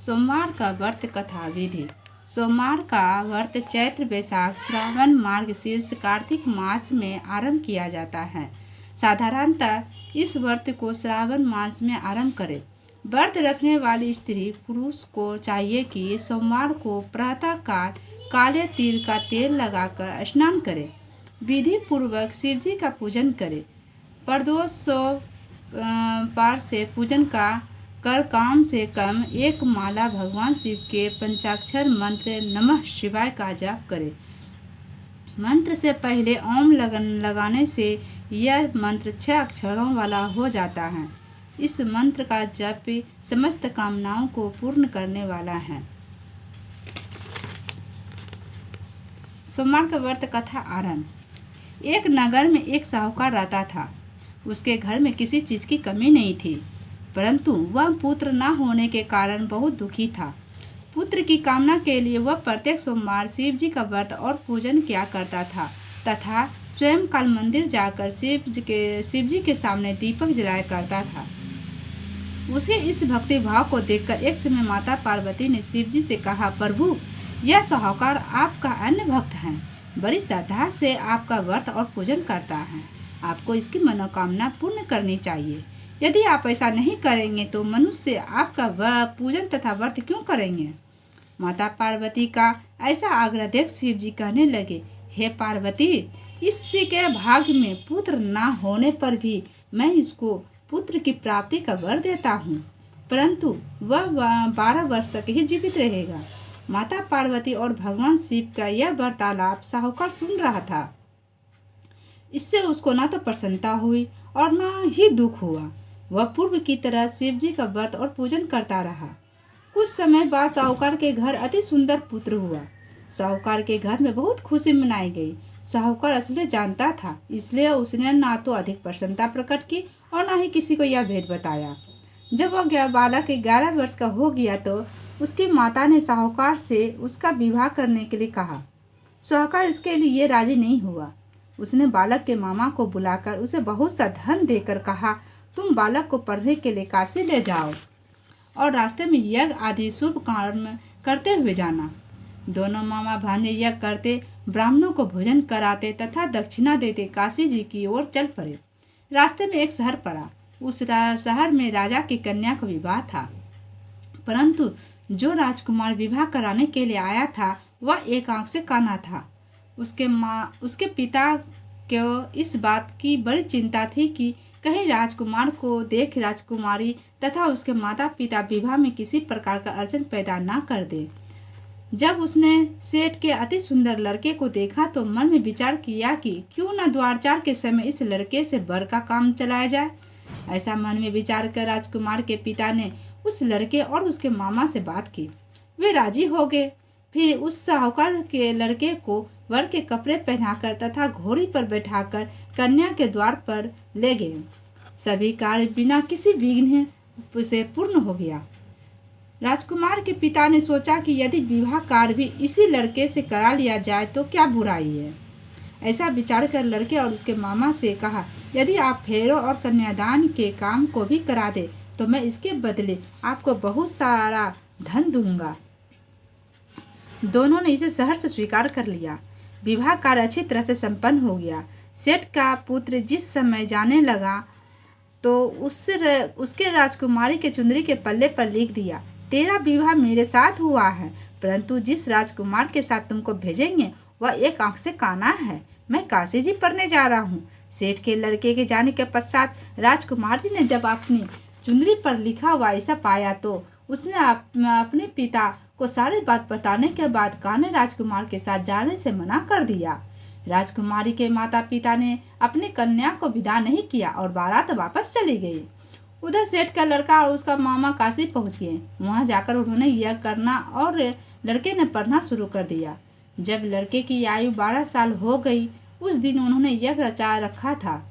सोमवार का व्रत कथा विधि। सोमवार का व्रत चैत्र वैशाख श्रावण मार्गशीर्ष कार्तिक मास में आरंभ किया जाता है। साधारणतः इस व्रत को श्रावण मास में आरंभ करें। व्रत रखने वाली स्त्री पुरुष को चाहिए कि सोमवार को प्रातःकाल काले तिल का तेल लगाकर स्नान करे, विधि पूर्वक शिव जी का पूजन करे, प्रदोष 100 पार से पूजन का कर कम से कम एक माला भगवान शिव के पंचाक्षर मंत्र नमः शिवाय का जाप करें। मंत्र से पहले ओम लगाने से यह मंत्र 6 अक्षरों वाला हो जाता है। इस मंत्र का जप समस्त कामनाओं को पूर्ण करने वाला है। सोमवार का व्रत कथा आरंभ। एक नगर में एक साहूकार रहता था। उसके घर में किसी चीज की कमी नहीं थी, परंतु वह पुत्र न होने के कारण बहुत दुखी था। पुत्र की कामना के लिए वह प्रत्येक सोमवार शिव जी का व्रत और पूजन किया करता था तथा स्वयं काल मंदिर जाकर शिव जी के सामने दीपक जलाया करता था। उसके इस भक्ति भाव को देखकर एक समय माता पार्वती ने शिव जी से कहा, प्रभु, यह साहूकार आपका अन्य भक्त है, बड़ी श्रद्धा से आपका व्रत और पूजन करता है। आपको इसकी मनोकामना पूर्ण करनी चाहिए। यदि आप ऐसा नहीं करेंगे तो मनुष्य आपका पूजन तथा व्रत क्यों करेंगे। माता पार्वती का ऐसा आग्रह देख शिव जी कहने लगे, हे पार्वती, इसी के भाग्य में पुत्र ना होने पर भी मैं इसको पुत्र की प्राप्ति का वर देता हूँ, परंतु वह 12 वर्ष तक ही जीवित रहेगा। माता पार्वती और भगवान शिव का यह वार्तालाप साहूकार सुन रहा था। इससे उसको ना तो प्रसन्नता हुई और न ही दुख हुआ। वह पूर्व की तरह शिव जी का व्रत और पूजन करता रहा। कुछ समय बाद साहूकार के घर अति सुंदर पुत्र हुआ। साहूकार के घर में बहुत खुशी मनाई गई। साहूकार असली जानता था, इसलिए उसने ना तो अधिक प्रसन्नता प्रकट की और न ही किसी को यह भेद बताया। जब वह बालक 11 वर्ष का हो गया तो उसकी माता ने साहूकार से उसका विवाह करने के लिए कहा। साहूकार इसके लिए राजी नहीं हुआ। उसने बालक के मामा को बुलाकर उसे बहुत सा धन देकर कहा, तुम बालक को पढ़ने के लिए काशी ले जाओ और रास्ते में यज्ञ आदि शुभ कर्म करते हुए जाना। दोनों मामा भांजे यज्ञ करते, ब्राह्मणों को भोजन कराते तथा दक्षिणा देते काशी जी की ओर चल पड़े। रास्ते में एक शहर पड़ा। उस शहर में राजा की कन्या का विवाह था, परंतु जो राजकुमार विवाह कराने के लिए आया था वह एक आंख से काना था। उसके पिता को इस बात की बड़ी चिंता थी कि कहीं राजकुमार को देख राजकुमारी तथा उसके माता पिता विवाह में किसी प्रकार का अड़चन पैदा ना कर दे। जब उसने सेठ के अति सुंदर लड़के को देखा तो मन में विचार किया कि क्यों न द्वारचार के समय इस लड़के से बर का काम चलाया जाए। ऐसा मन में विचार कर राजकुमार के पिता ने उस लड़के और उसके मामा से बात की। वे राजी हो गए। फिर उस साहूकार के लड़के को वर के कपड़े पहनाकर तथा घोड़ी पर बैठाकर कन्या के द्वार पर ले गए। सभी कार्य बिना किसी विघ्न से पूर्ण हो गया। राजकुमार के पिता ने सोचा कि यदि विवाह कार्य भी इसी लड़के से करा लिया जाए तो क्या बुराई है। ऐसा विचार कर लड़के और उसके मामा से कहा, यदि आप फेरों और कन्यादान के काम को भी करा दे तो मैं इसके बदले आपको बहुत सारा धन दूंगा। दोनों ने इसे सहर्ष स्वीकार कर लिया। विवाह कार्य अच्छी तरह से संपन्न हो गया। सेठ का पुत्र जिस समय जाने लगा तो उसके राजकुमारी के चुंदरी के पल्ले पर लिख दिया, तेरा विवाह मेरे साथ हुआ है, परंतु जिस राजकुमार के साथ तुमको भेजेंगे वह एक आंख से काना है। मैं काशी जी पढ़ने जा रहा हूँ। सेठ के लड़के के जाने के पश्चात राजकुमारी ने जब अपनी चुंदरी पर लिखा हुआ ऐसा पाया तो उसने अपने पिता को सारी बात बताने के बाद कान्हे राजकुमार के साथ जाने से मना कर दिया। राजकुमारी के माता पिता ने अपनी कन्या को विदा नहीं किया और बारात वापस चली गई। उधर सेठ का लड़का और उसका मामा काशी पहुंच गए। वहां जाकर उन्होंने यह करना और लड़के ने पढ़ना शुरू कर दिया। जब लड़के की आयु 12 साल हो गई, उस दिन उन्होंने यह रचा रखा था।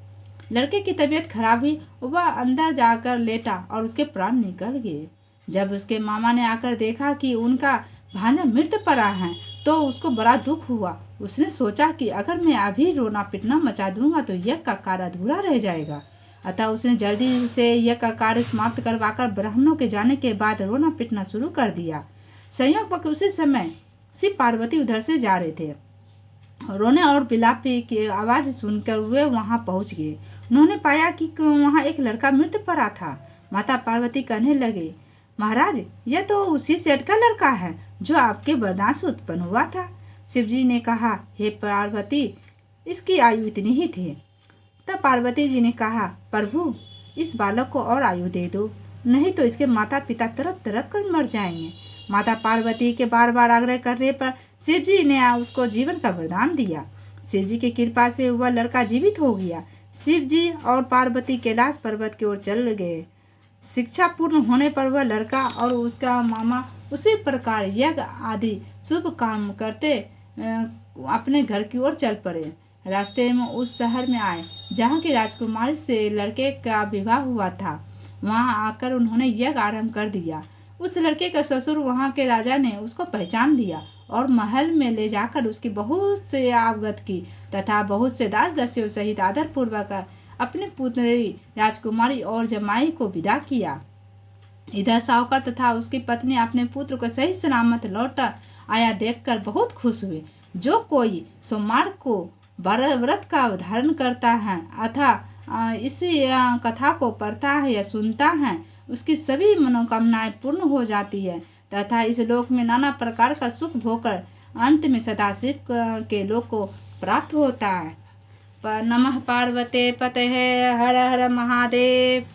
लड़के की तबीयत खराब हुई, वह अंदर जाकर लेटा और उसके प्राण निकल गए। जब उसके मामा ने आकर देखा कि उनका भांजा मृत पड़ा है तो उसको बड़ा दुख हुआ। उसने सोचा कि अगर मैं अभी रोना पिटना मचा दूंगा तो यज्ञ का कार्य अधूरा रह जाएगा। अतः उसने जल्दी से यह का कार्य समाप्त करवाकर ब्राह्मणों के जाने के बाद रोना पिटना शुरू कर दिया। संयोगवश उसी समय शिव पार्वती उधर से जा रहे थे। रोने और बिलाप की आवाज़ सुनकर वे वहां पहुंच गए। उन्होंने पाया कि वहां एक लड़का मृत्यु पड़ा था। माता पार्वती कहने लगे, महाराज, यह तो उसी सेठ का लड़का है जो आपके वरदान से उत्पन्न हुआ था। शिवजी ने कहा, हे पार्वती, इसकी आयु इतनी ही थी। तब पार्वती जी ने कहा, प्रभु, इस बालक को और आयु दे दो, नहीं तो इसके माता पिता तरफ तरफ कर मर जाएंगे। माता पार्वती के बार बार आग्रह करने पर शिवजी ने उसको जीवन का वरदान दिया। शिवजी की कृपा से वह लड़का जीवित हो गया। शिवजी और पार्वती कैलाश पर्वत की ओर चल गए। शिक्षा पूर्ण होने पर वह लड़का और उसका मामा उसी प्रकार यज्ञ आदि शुभ काम करते अपने घर की ओर चल पड़े। रास्ते में उस शहर में आए जहाँ की राजकुमारी से लड़के का विवाह हुआ था। वहाँ आकर उन्होंने यज्ञ आरंभ कर दिया। उस लड़के का ससुर वहाँ के राजा ने उसको पहचान लिया और महल में ले जाकर उसकी बहुत से आवगत की तथा बहुत से दास दासियों सहित आदर पूर्वक अपनी पुत्री राजकुमारी और जमाई को विदा किया। इधर साहूकार तथा उसकी पत्नी अपने पुत्र को सही सलामत लौट आया देखकर बहुत खुश हुए। जो कोई सोमवार को व्रत का धारण करता है अथवा इसी कथा को पढ़ता है या सुनता है, उसकी सभी मनोकामनाएं पूर्ण हो जाती है तथा इस लोक में नाना प्रकार का सुख भोगकर अंत में सदाशिव के लोक को प्राप्त होता है। नमः पार्वते पतये, हर हर महादेव।